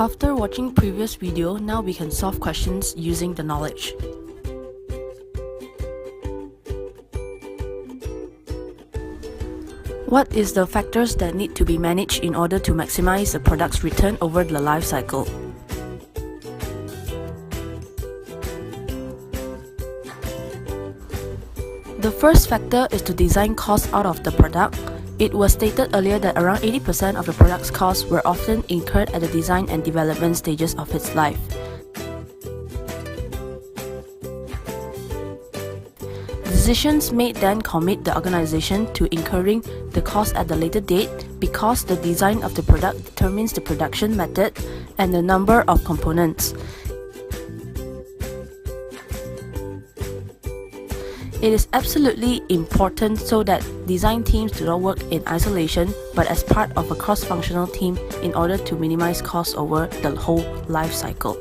After watching previous video, now we can solve questions using the knowledge. What is the factors that need to be managed in order to maximize a product's return over the life cycle? The first factor is to design cost out of the product. It was stated earlier that around 80% of the product's costs were often incurred at the design and development stages of its life. Decisions made then commit the organization to incurring the cost at the later date because the design of the product determines the production method and the number of components. It is absolutely important so that design teams do not work in isolation but as part of a cross-functional team in order to minimize costs over the whole life cycle.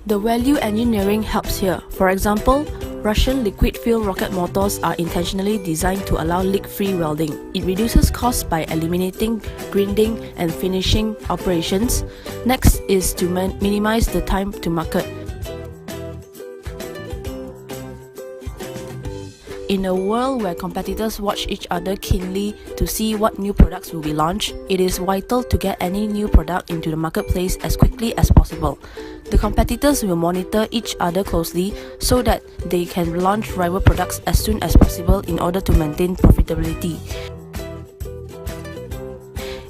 The value engineering helps here. For example, Russian liquid-fuel rocket motors are intentionally designed to allow leak-free welding. It reduces costs by eliminating grinding and finishing operations. Next is to minimize the time to market. In a world where competitors watch each other keenly to see what new products will be launched, it is vital to get any new product into the marketplace as quickly as possible. The competitors will monitor each other closely so that they can launch rival products as soon as possible in order to maintain profitability.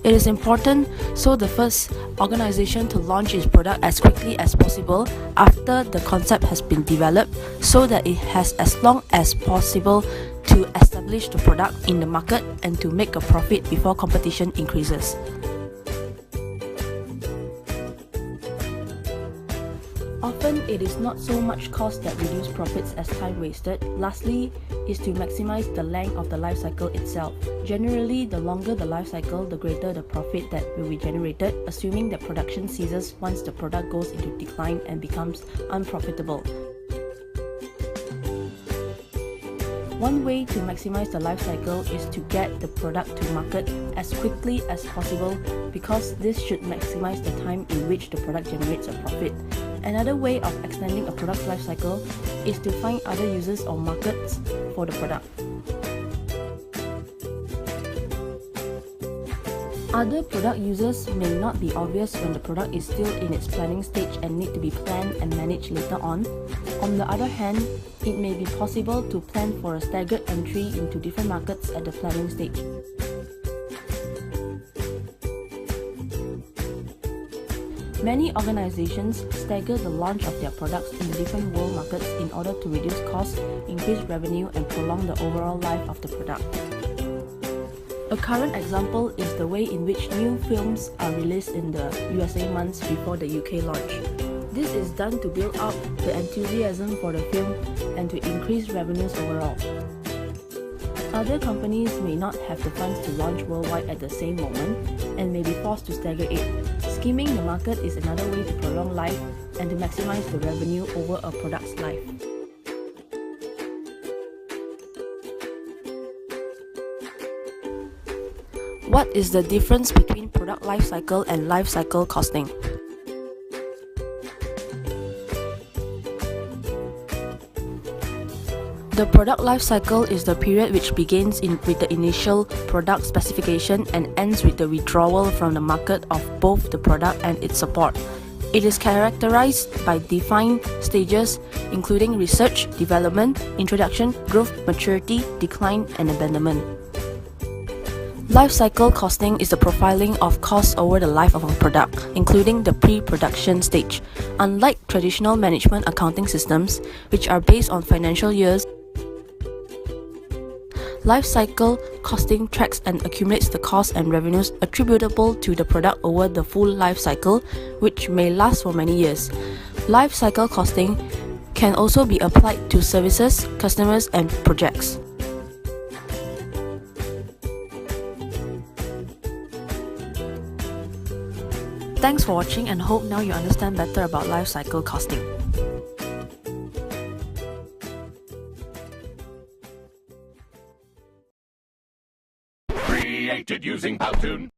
It is important so the first organization to launch its product as quickly as possible after the concept has been developed so that it has as long as possible to establish the product in the market and to make a profit before competition increases. Often, it is not so much cost that reduce profits as time wasted. Lastly, is to maximize the length of the life cycle itself. Generally, the longer the life cycle, the greater the profit that will be generated, assuming that production ceases once the product goes into decline and becomes unprofitable. One way to maximize the life cycle is to get the product to market as quickly as possible because this should maximize the time in which the product generates a profit. Another way of extending a product's life cycle is to find other users or markets for the product. Other product users may not be obvious when the product is still in its planning stage and need to be planned and managed later on. On the other hand, it may be possible to plan for a staggered entry into different markets at the planning stage. Many organizations stagger the launch of their products in different world markets in order to reduce costs, increase revenue, and prolong the overall life of the product. A current example is the way in which new films are released in the USA months before the UK launch. This is done to build up the enthusiasm for the film and to increase revenues overall. Other companies may not have the funds to launch worldwide at the same moment and may be forced to stagger it. Skimming the market is another way to prolong life and to maximize the revenue over a product's life. What is the difference between product life cycle and life cycle costing? The product life cycle is the period which begins with the initial product specification and ends with the withdrawal from the market of both the product and its support. It is characterized by defined stages including research, development, introduction, growth, maturity, decline, and abandonment. Life cycle costing is the profiling of costs over the life of a product, including the pre-production stage. Unlike traditional management accounting systems, which are based on financial years, life cycle costing tracks and accumulates the costs and revenues attributable to the product over the full life cycle, which may last for many years. Life cycle costing can also be applied to services, customers, and projects. Thanks for watching and hope now you understand better about life cycle costing. Free created using Powtoon.